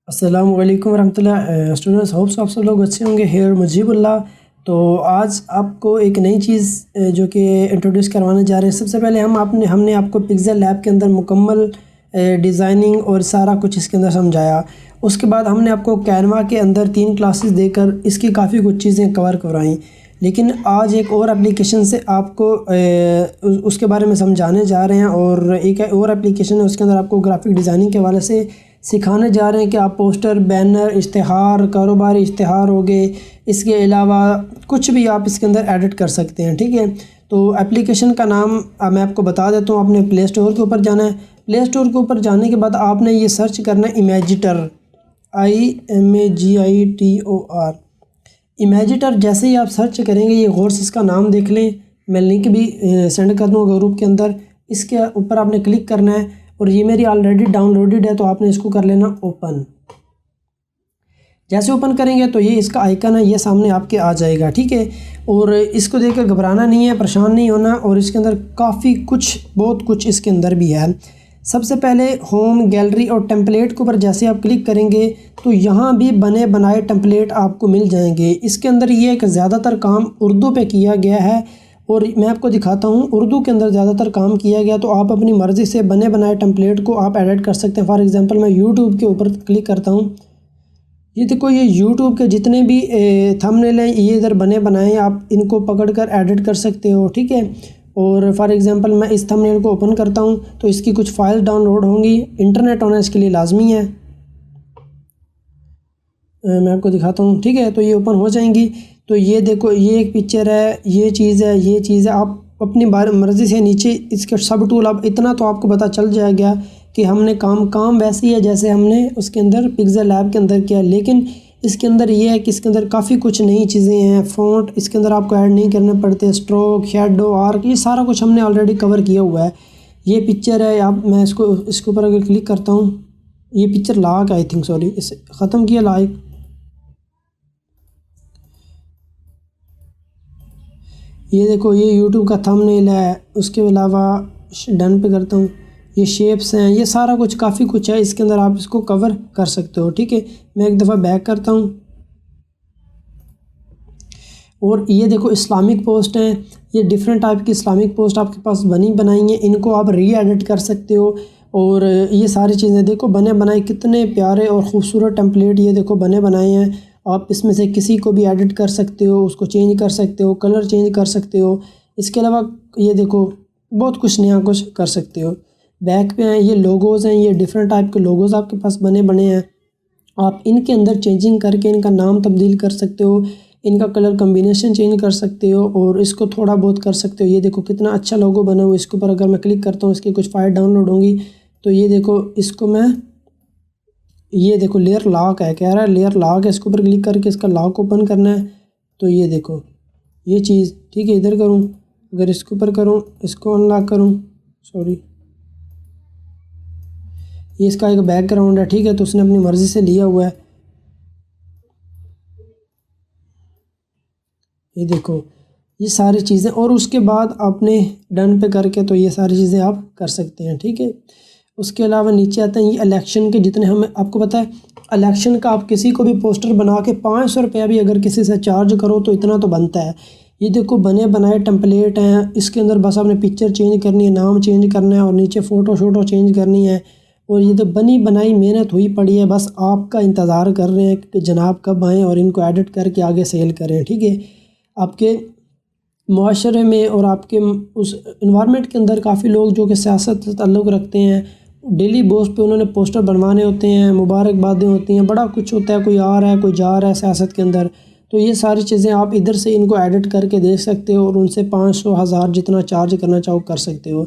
السلام علیکم ورحمۃ اللہ اسٹوڈنٹس، ہوپس آپ سب لوگ اچھے ہوں گے۔ ہیئر مجیب اللہ۔ تو آج آپ کو ایک نئی چیز جو کہ انٹروڈیوس کروانے جا رہے ہیں۔ سب سے پہلے ہم نے آپ کو پکسل لیب کے اندر مکمل ڈیزائننگ اور سارا کچھ اس کے اندر سمجھایا۔ اس کے بعد ہم نے آپ کو کینوا کے اندر 3 کلاسز دے کر اس کی کافی کچھ چیزیں کروائیں، لیکن آج ایک اور اپلیکیشن سے آپ کو اس کے بارے میں سمجھانے جا رہے ہیں، اور ایک اور اپلیکیشن ہے اس کے اندر آپ کو گرافک ڈیزائننگ کے حوالے سے سکھانے جا رہے ہیں کہ آپ پوسٹر، بینر، اشتہار، کاروباری اشتہار ہو گئے، اس کے علاوہ کچھ بھی آپ اس کے اندر ایڈٹ کر سکتے ہیں، ٹھیک ہے۔ تو اپلیکیشن کا نام میں آپ کو بتا دیتا ہوں۔ آپ نے پلے اسٹور کے اوپر جانا ہے۔ پلے اسٹور کے اوپر جانے کے بعد آپ نے یہ سرچ کرنا ہے امیجیٹر، IMAGITOR۔ امیجیٹر جیسے ہی آپ سرچ کریں گے، یہ غور سے اس کا نام دیکھ لیں، میں لنک بھی سینڈ کر دوں گا گروپ کے اندر۔ اس کے اوپر آپ نے کلک کرنا ہے، اور یہ میری آلریڈی ڈاؤن لوڈڈ ہے، تو آپ نے اس کو کر لینا اوپن۔ جیسے اوپن کریں گے تو یہ اس کا آئیکن ہے، یہ سامنے آپ کے آ جائے گا، ٹھیک ہے۔ اور اس کو دیکھ کر گھبرانا نہیں ہے، پریشان نہیں ہونا، اور اس کے اندر کافی کچھ، بہت کچھ اس کے اندر بھی ہے۔ سب سے پہلے ہوم، گیلری اور ٹیمپلیٹ کے اوپر جیسے آپ کلک کریں گے تو یہاں بھی بنے بنائے ٹیمپلیٹ آپ کو مل جائیں گے۔ اس کے اندر یہ ہے کہ زیادہ تر کام اردو پہ کیا گیا ہے، اور میں آپ کو دکھاتا ہوں اردو کے اندر زیادہ تر کام کیا گیا، تو آپ اپنی مرضی سے بنے بنائے ٹیمپلیٹ کو آپ ایڈٹ کر سکتے ہیں۔ فار ایگزامپل میں یوٹیوب کے اوپر کلک کرتا ہوں، یہ دیکھو، یہ یوٹیوب کے جتنے بھی تھمبنیل ہیں یہ ادھر بنے بنائے ہیں، آپ ان کو پکڑ کر ایڈٹ کر سکتے ہو، ٹھیک ہے۔ اور فار ایگزامپل میں اس تھمبنیل کو اوپن کرتا ہوں تو اس کی کچھ فائل ڈاؤن لوڈ ہوں گی، انٹرنیٹ ہونا اس کے لیے لازمی ہے۔ میں آپ کو دکھاتا ہوں، ٹھیک ہے۔ تو یہ اوپن ہو جائیں گی، تو یہ دیکھو، یہ ایک پکچر ہے، یہ چیز ہے، یہ چیز ہے۔ آپ اپنی مرضی سے نیچے اس کے سب ٹول، اب اتنا تو آپ کو پتہ چل جائے گا کہ ہم نے کام ویسے ہی ہے جیسے ہم نے اس کے اندر پکسل لیب کے اندر کیا، لیکن اس کے اندر یہ ہے کہ اس کے اندر کافی کچھ نئی چیزیں ہیں۔ فونٹ اس کے اندر آپ کو ایڈ نہیں کرنے پڑتے، اسٹروک، شیڈو، آرک، یہ سارا کچھ ہم نے آلریڈی کور کیا ہوا ہے۔ یہ پکچر ہے، میں اس کے اوپر اگر کلک کرتا ہوں، یہ picture lock I think, sorry, اس ختم کیا لائک۔ یہ دیکھو، یہ یوٹیوب کا تھمبنیل ہے، اس کے علاوہ ڈن پہ کرتا ہوں، یہ شیپس ہیں، یہ سارا کچھ کافی کچھ ہے اس کے اندر، آپ اس کو کور کر سکتے ہو، ٹھیک ہے۔ میں ایک دفعہ بیک کرتا ہوں، اور یہ دیکھو اسلامک پوسٹ ہیں، یہ ڈیفرنٹ ٹائپ کی اسلامک پوسٹ آپ کے پاس بنائی ہیں، ان کو آپ ری ایڈٹ کر سکتے ہو۔ اور یہ ساری چیزیں دیکھو بنے بنائے، کتنے پیارے اور خوبصورت ٹیمپلیٹ یہ دیکھو بنے بنائے ہیں۔ آپ اس میں سے کسی کو بھی ایڈٹ کر سکتے ہو، اس کو چینج کر سکتے ہو، کلر چینج کر سکتے ہو۔ اس کے علاوہ یہ دیکھو بہت کچھ نیا کچھ کر سکتے ہو۔ بیک پہ ہیں، یہ لوگوز ہیں، یہ ڈیفرنٹ ٹائپ کے لوگوز آپ کے پاس بنے ہیں۔ آپ ان کے اندر چینجنگ کر کے ان کا نام تبدیل کر سکتے ہو، ان کا کلر کمبینیشن چینج کر سکتے ہو، اور اس کو تھوڑا بہت کر سکتے ہو۔ یہ دیکھو کتنا اچھا لوگو بنا ہوا ہے۔ اس کے اوپر اگر میں کلک کرتا ہوں، اس کی کچھ فائل ڈاؤن لوڈ ہوں گی، تو یہ دیکھو، اس کو میں، یہ دیکھو لیئر لاک ہے، کہہ رہا ہے لیئر لاک ہے، اس کے اوپر کلک کر کے اس کا لاک اوپن کرنا ہے۔ تو یہ دیکھو یہ چیز، ٹھیک ہے، ادھر کروں، اگر اس کے اوپر کروں، اس کو ان لاک کروں، سوری، یہ اس کا ایک بیک گراؤنڈ ہے، ٹھیک ہے، تو اس نے اپنی مرضی سے لیا ہوا ہے۔ یہ دیکھو یہ ساری چیزیں، اور اس کے بعد آپ نے ڈن پہ کر کے تو یہ ساری چیزیں آپ کر سکتے ہیں، ٹھیک ہے۔ اس کے علاوہ نیچے آتے ہیں یہ الیکشن کے، جتنے ہمیں آپ کو پتہ ہے الیکشن کا، آپ کسی کو بھی پوسٹر بنا کے 500 روپیہ بھی اگر کسی سے چارج کرو تو اتنا تو بنتا ہے۔ یہ دیکھو بنے بنائے ٹیمپلیٹ ہیں، اس کے اندر بس آپ نے پکچر چینج کرنی ہے، نام چینج کرنا ہے، اور نیچے فوٹو چینج کرنی ہے، اور یہ تو بنی بنائی محنت ہوئی پڑی ہے، بس آپ کا انتظار کر رہے ہیں کہ جناب کب آئیں اور ان کو ایڈٹ کر کے آگے سیل کریں، ٹھیک ہے۔ آپ کے معاشرے میں اور آپ کے اس انوائرمنٹ کے اندر کافی لوگ جو کہ سیاست سے تعلق رکھتے ہیں، ڈیلی بیس پہ انہوں نے پوسٹر بنوانے ہوتے ہیں، مبارکبادیں ہوتی ہیں، بڑا کچھ ہوتا ہے، کوئی آ رہا ہے، کوئی جا رہا ہے سیاست کے اندر، تو یہ ساری چیزیں آپ ادھر سے ان کو ایڈٹ کر کے دیکھ سکتے ہو، اور ان سے 500، 1000 جتنا چارج کرنا چاہو کر سکتے ہو۔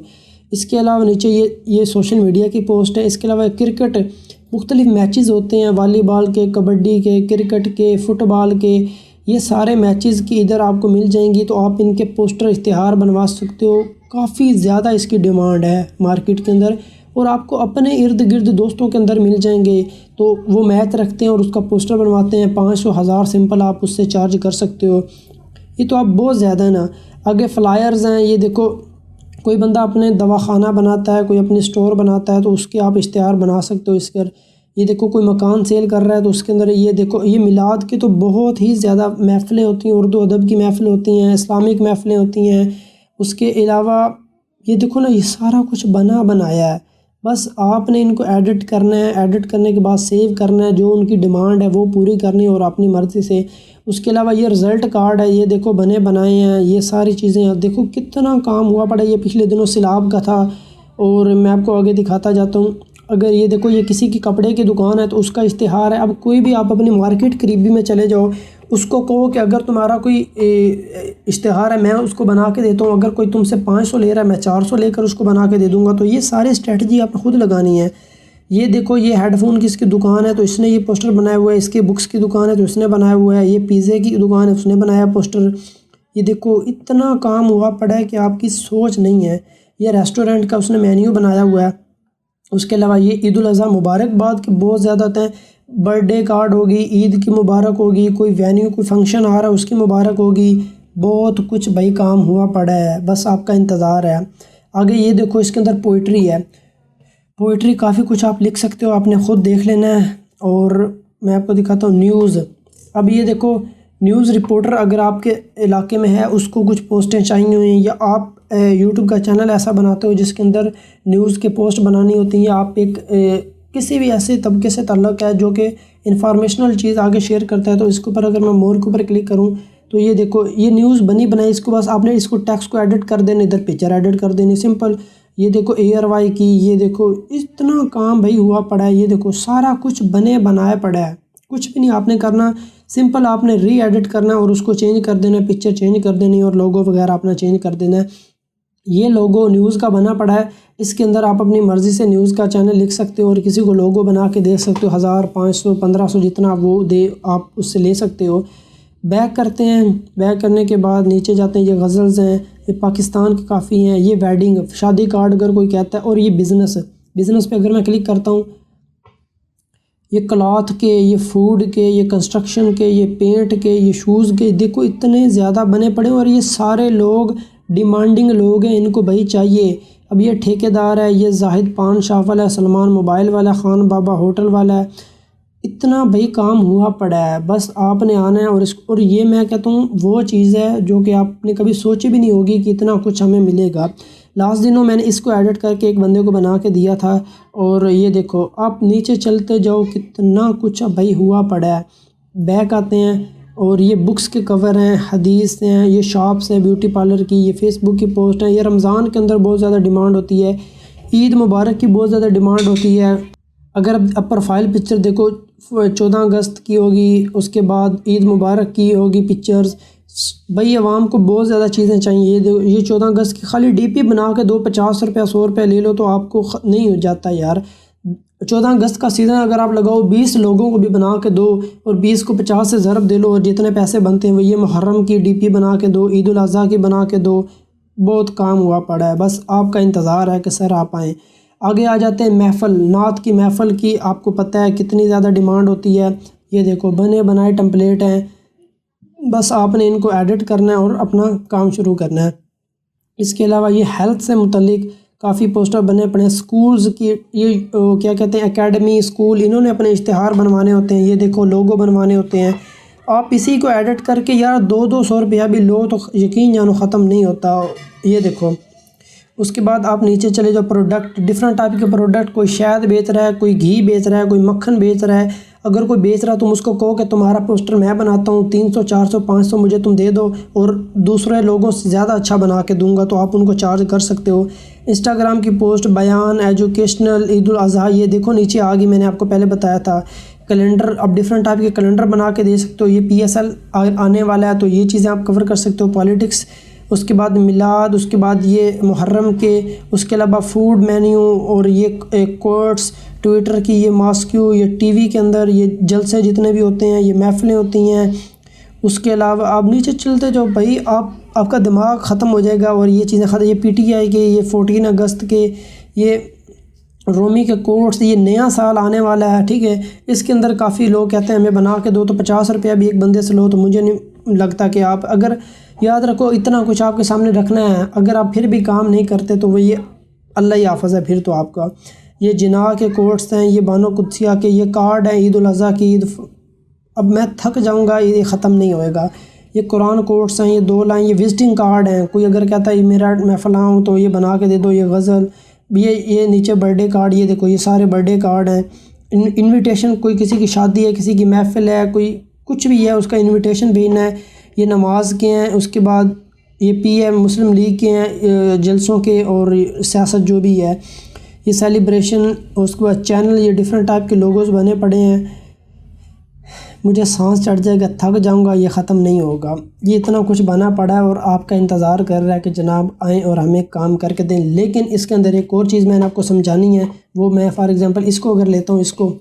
اس کے علاوہ نیچے یہ سوشل میڈیا کی پوسٹ ہے۔ اس کے علاوہ کرکٹ، مختلف میچز ہوتے ہیں، والی بال کے، کبڈی کے، کرکٹ کے، فٹ بال کے، یہ سارے میچز کی ادھر آپ کو مل جائیں گی، تو آپ ان کے پوسٹر، اشتہار بنوا سکتے ہو۔ کافی زیادہ اس کی ڈیمانڈ ہے مارکیٹ کے اندر، اور آپ کو اپنے ارد گرد دوستوں کے اندر مل جائیں گے، تو وہ میچ رکھتے ہیں اور اس کا پوسٹر بنواتے ہیں، 500، 1000 سمپل آپ اس سے چارج کر سکتے ہو۔ یہ تو آپ بہت زیادہ ہے نا۔ آگے فلائرز ہیں، یہ دیکھو کوئی بندہ اپنے دواخانہ بناتا ہے، کوئی اپنے اسٹور بناتا ہے، تو اس کے آپ اشتہار بنا سکتے ہو۔ اس پر یہ دیکھو کوئی مکان سیل کر رہا ہے تو اس کے اندر یہ دیکھو یہ میلاد کی تو بہت ہی زیادہ محفلیں ہوتی ہیں، اردو ادب کی محفلیں ہوتی ہیں، اسلامک محفلیں ہوتی ہیں۔ اس کے علاوہ یہ دیکھو نا، یہ سارا کچھ بنایا ہے، بس آپ نے ان کو ایڈٹ کرنا ہے، ایڈٹ کرنے کے بعد سیو کرنا ہے، جو ان کی ڈیمانڈ ہے وہ پوری کرنی ہے اور اپنی مرضی سے۔ اس کے علاوہ یہ رزلٹ کارڈ ہے، یہ دیکھو بنائے ہیں، یہ ساری چیزیں دیکھو کتنا کام ہوا پڑا ہے۔ یہ پچھلے دنوں سیلاب کا تھا اور میں آپ کو آگے دکھاتا جاتا ہوں۔ اگر یہ دیکھو یہ کسی کی کپڑے کی دکان ہے تو اس کا اشتہار ہے۔ اب کوئی بھی آپ اپنی مارکیٹ قریبی میں چلے جاؤ، اس کو کہو کہ اگر تمہارا کوئی اشتہار ہے میں اس کو بنا کے دیتا ہوں، اگر کوئی تم سے 500 لے رہا ہے میں 400 لے کر اس کو بنا کے دے دوں گا۔ تو یہ سارے اسٹریٹجی آپ نے خود لگانی ہے۔ یہ دیکھو یہ ہیڈ فون کی اس کی دکان ہے تو اس نے یہ پوسٹر بنایا ہوا ہے، اس کی بکس کی دکان ہے تو اس نے بنایا ہوا ہے، یہ پیزے کی دکان ہے اس نے بنایا پوسٹر۔ یہ دیکھو اتنا کام ہوا پڑا ہے کہ آپ کی سوچ نہیں ہے۔ یہ ریسٹورنٹ کا اس نے مینیو بنایا ہوا ہے۔ اس کے علاوہ یہ عید الاضحیٰ مبارکباد کے بہت زیادہ ہوتے ہیں، برتھ ڈے کارڈ ہوگی، عید کی مبارک ہوگی، کوئی وینیو کوئی فنکشن آ رہا ہے اس کی مبارک ہوگی، بہت کچھ بھائی کام ہوا پڑا ہے، بس آپ کا انتظار ہے۔ آگے یہ دیکھو اس کے اندر پوئٹری ہے، پوئٹری کافی کچھ آپ لکھ سکتے ہو، آپ نے خود دیکھ لینا ہے۔ اور میں آپ کو دکھاتا ہوں نیوز۔ اب یہ دیکھو نیوز رپورٹر اگر آپ کے علاقے میں ہے، اس کو کچھ پوسٹیں چاہیے ہوئیں، یا آپ یوٹیوب کا چینل ایسا بناتے ہو جس کے اندر نیوز کے پوسٹ بنانی ہوتی ہیں، یا آپ ایک کسی بھی ایسے طبقے سے تعلق ہے جو کہ انفارمیشنل چیز آگے شیئر کرتا ہے، تو اس کے اوپر اگر میں مور کے اوپر کلک کروں تو یہ دیکھو یہ نیوز بنائی، اس کو بس آپ نے اس کو ٹیکسٹ کو ایڈٹ کر دینا، ادھر پکچر ایڈٹ کر دینی، سمپل۔ یہ دیکھو ARY کی، یہ دیکھو اتنا کام بھائی ہوا پڑا ہے، یہ دیکھو سارا کچھ بنایا پڑا ہے، کچھ بھی نہیں آپ نے کرنا، سمپل آپ نے ری ایڈٹ کرنا ہے اور اس کو چینج کر دینا ہے، پکچر چینج کر دینی ہے اور لوگو وغیرہ اپنا چینج کر دینا ہے۔ یہ لوگو نیوز کا بنا پڑا ہے، اس کے اندر آپ اپنی مرضی سے نیوز کا چینل لکھ سکتے ہو اور کسی کو لوگو بنا کے دے سکتے ہو، 1000 500 1500 جتنا وہ دے آپ اس سے لے سکتے ہو۔ بیک کرتے ہیں، بیک کرنے کے بعد نیچے جاتے ہیں، یہ غزلز ہیں، یہ پاکستان کے کافی ہیں، یہ ویڈنگ شادی کارڈ اگر کوئی کہتا ہے، اور یہ بزنس پہ اگر میں کلک کرتا ہوں، یہ کلاتھ کے، یہ فوڈ کے، یہ کنسٹرکشن کے، یہ پینٹ کے، یہ شوز کے، دیکھو اتنے زیادہ بنے پڑے، اور یہ سارے لوگ ڈیمانڈنگ لوگ ہیں، ان کو بھائی چاہیے۔ اب یہ ٹھیکیدار ہے، یہ زاہد پان شاپ والا ہے، سلمان موبائل والا، خان بابا ہوٹل والا ہے، اتنا بھائی کام ہوا پڑا ہے، بس آپ نے آنا ہے اور یہ میں کہتا ہوں وہ چیز ہے جو کہ آپ نے کبھی سوچی بھی نہیں ہوگی کہ اتنا کچھ ہمیں ملے گا۔ لاسٹ دنوں میں نے اس کو ایڈٹ کر کے ایک بندے کو بنا کے دیا تھا، اور یہ دیکھو آپ نیچے چلتے جاؤ کتنا کچھ بھائی ہوا پڑا ہے۔ بیک آتے ہیں اور یہ بکس کے کور ہیں، حدیث ہیں، یہ شاپس ہیں بیوٹی پارلر کی، یہ فیس بک کی پوسٹ ہیں، یہ رمضان کے اندر بہت زیادہ ڈیمانڈ ہوتی ہے، عید مبارک کی بہت زیادہ ڈیمانڈ ہوتی ہے۔ اگر اب پروفائل پکچر دیکھو 14 اگست کی ہوگی، اس کے بعد عید مبارک کی ہوگی پکچرز، بھئی عوام کو بہت زیادہ چیزیں چاہیے۔ یہ 14 اگست کی خالی DP بنا کے دو، 50 روپیہ 100 روپیہ لے لو تو آپ کو نہیں ہو جاتا یار۔ 14 اگست کا سیزن اگر آپ لگاؤ، 20 لوگوں کو بھی بنا کے دو اور 20 کو 50 سے ضرب دے لو، اور جتنے پیسے بنتے ہیں وہ یہ محرم کی DP بنا کے دو، عید الاضحیٰ کی بنا کے دو، بہت کام ہوا پڑا ہے، بس آپ کا انتظار ہے کہ سر آپ آئیں۔ آگے آ جاتے ہیں محفل، نعت کی محفل کی آپ کو پتہ ہے کتنی زیادہ ڈیمانڈ ہوتی ہے۔ یہ دیکھو بنائے ٹمپلیٹ ہیں، بس آپ نے ان کو ایڈٹ کرنا ہے اور اپنا کام شروع کرنا ہے۔ اس کے علاوہ یہ ہیلتھ سے متعلق کافی پوسٹر بنے پڑے ہیں، سکولز کی، یہ کیا کہتے ہیں اکیڈمی اسکول، انہوں نے اپنے اشتہار بنوانے ہوتے ہیں، یہ دیکھو لوگو بنوانے ہوتے ہیں۔ آپ اسی کو ایڈٹ کر کے یار 200 روپیہ بھی لو تو یقین جانو ختم نہیں ہوتا۔ یہ دیکھو اس کے بعد آپ نیچے چلے جاؤ، پروڈکٹ، ڈفرنٹ ٹائپ کے پروڈکٹ، کوئی شہد بیچ رہا ہے، کوئی گھی بیچ رہا ہے، کوئی مکھن بیچ رہا ہے۔ اگر کوئی بیچ رہا ہے تم اس کو کہو کہ تمہارا پوسٹر میں بناتا ہوں، 300 400 500 مجھے تم دے دو اور دوسرے لوگوں سے زیادہ اچھا بنا کے دوں گا، تو آپ ان کو چارج کر سکتے ہو۔ انسٹاگرام کی پوسٹ، بیان، ایجوکیشنل، عید الاضحیٰ، یہ دیکھو نیچے آ گئی، میں نے آپ کو پہلے بتایا تھا کیلنڈر، اب ڈفرنٹ ٹائپ کے کیلنڈر بنا کے دے سکتے ہو۔ یہ PSL آنے والا ہے تو یہ چیزیں آپ کور کر سکتے ہو، پالیٹکس، اس کے بعد میلاد، اس کے بعد یہ محرم کے، اس کے علاوہ فوڈ مینیو، اور یہ کوٹس، ٹویٹر کی یہ ماسکیو، یہ TV کے اندر یہ جلسے جتنے بھی ہوتے ہیں، یہ محفلیں ہوتی ہیں۔ اس کے علاوہ آپ نیچے چلتے جو بھائی آپ کا دماغ ختم ہو جائے گا، اور یہ چیزیں ختم، یہ PTI کے، یہ 14 اگست کے، یہ رومی کے کوٹس، یہ نیا سال آنے والا ہے، ٹھیک ہے۔ اس کے اندر کافی لوگ کہتے ہیں ہمیں بنا کے دو، تو 50 روپیہ بھی ایک بندے سے لو، تو مجھے نہیں لگتا کہ آپ، اگر یاد رکھو اتنا کچھ آپ کے سامنے رکھنا ہے، اگر آپ پھر بھی کام نہیں کرتے تو وہ یہ اللہ ہی حافظ ہے پھر تو آپ کا۔ یہ جناح کے کوٹس ہیں، یہ بانو قدسیہ کے یہ کارڈ ہیں عید الاضحیٰ کی اب میں تھک جاؤں گا، یہ ختم نہیں ہوئے گا۔ یہ قرآن کوٹس ہیں، یہ 2 لائن، یہ وزٹنگ کارڈ ہیں، کوئی اگر کہتا ہے میں فلاں ہوں تو یہ بنا کے دے دو، یہ غزل، یہ نیچے برتھ ڈے کارڈ، یہ دیکھو یہ سارے برتھ ڈے کارڈ ہیں۔ انویٹیشن، کوئی کسی کی شادی ہے، کسی کی محفل ہے، کوئی کچھ بھی ہے، اس کا انویٹیشن بھیجنا ہے۔ یہ نماز کے ہیں، اس کے بعد یہ پی ایم مسلم لیگ کے ہیں جلسوں کے، اور سیاست جو بھی ہے، یہ سیلیبریشن، اس کے بعد چینل، یہ ڈیفرنٹ ٹائپ کے لوگوز بنے پڑے ہیں۔ مجھے سانس چڑھ جائے گا، تھک جاؤں گا، یہ ختم نہیں ہوگا۔ یہ اتنا کچھ بنا پڑا ہے اور آپ کا انتظار کر رہا ہے کہ جناب آئیں اور ہمیں کام کر کے دیں۔ لیکن اس کے اندر ایک اور چیز میں نے آپ کو سمجھانی ہے، وہ میں فار ایگزامپل اس کو اگر لیتا ہوں، اس کو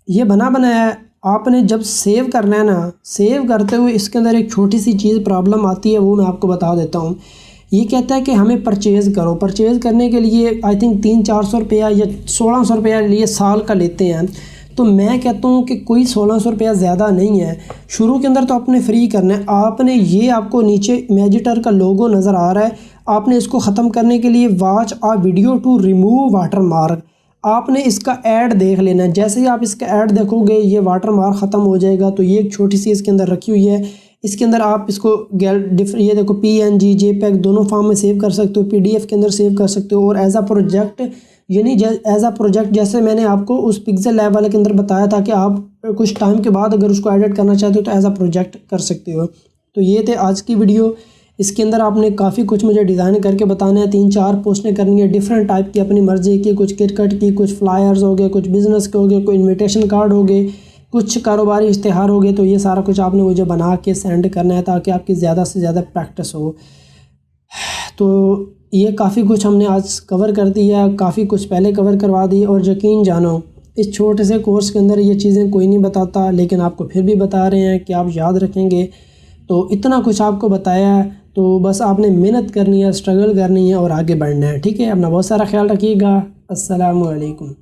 یہ بنایا ہے، آپ نے جب سیو کرنا ہے نا، سیو کرتے ہوئے اس کے اندر ایک چھوٹی سی چیز پرابلم آتی ہے، وہ میں آپ کو بتا دیتا ہوں۔ یہ کہتا ہے کہ ہمیں پرچیز کرو، پرچیز کرنے کے لیے آئی تھنک 300-400 روپیہ یا 1600 روپیہ لیے سال کا لیتے ہیں۔ تو میں کہتا ہوں کہ کوئی 1600 روپیہ زیادہ نہیں ہے، شروع کے اندر تو آپ نے فری کرنا ہے۔ آپ نے یہ آپ کو نیچے میجیٹر کا لوگو نظر آ رہا ہے، آپ نے اس کو ختم کرنے کے لیے watch a video to remove watermark, آپ نے اس کا ایڈ دیکھ لینا ہے۔ جیسے ہی آپ اس کا ایڈ دیکھو گے یہ واٹر مارک ختم ہو جائے گا۔ تو یہ ایک چھوٹی سی اس کے اندر رکھی ہوئی ہے، اس کے اندر آپ اس کو یہ دیکھو PNG JPEG دونوں فارم میں سیو کر سکتے ہو، PDF کے اندر سیو کر سکتے ہو، اور ایز اے پروجیکٹ، یعنی ایز اے پروجیکٹ جیسے میں نے آپ کو اس پکسل لیب والے کے اندر بتایا تھا کہ آپ کچھ ٹائم کے بعد اگر اس کو ایڈٹ کرنا چاہتے ہو تو ایز اے پروجیکٹ کر سکتے ہو۔ تو یہ تھے آج کی ویڈیو، اس کے اندر آپ نے کافی کچھ مجھے ڈیزائن کر کے بتانا ہے، 3-4 پوسٹیں کرنی ہے ڈیفرنٹ ٹائپ کی، اپنی مرضی کی، کچھ کرکٹ کی، کچھ فلائرز ہو گئے، کچھ بزنس کے ہو گئے، کوئی انویٹیشن کارڈ ہو گئے، کچھ کاروباری اشتہار ہو گئے۔ تو یہ سارا کچھ آپ نے مجھے بنا کے سینڈ کرنا ہے تاکہ آپ کی زیادہ سے زیادہ پریکٹس ہو۔ تو یہ کافی کچھ ہم نے آج کور کر دیا، کافی کچھ پہلے کور کروا دی، اور یقین جانو اس چھوٹے سے کورس کے اندر یہ چیزیں کوئی نہیں بتاتا، لیکن آپ کو پھر بھی بتا رہے ہیں کہ آپ یاد رکھیں گے۔ تو اتنا کچھ آپ کو بتایا ہے، تو بس آپ نے محنت کرنی ہے، اسٹرگل کرنی ہے اور آگے بڑھنا ہے، ٹھیک ہے؟ اپنا بہت سارا خیال رکھیے گا۔ السلام علیکم۔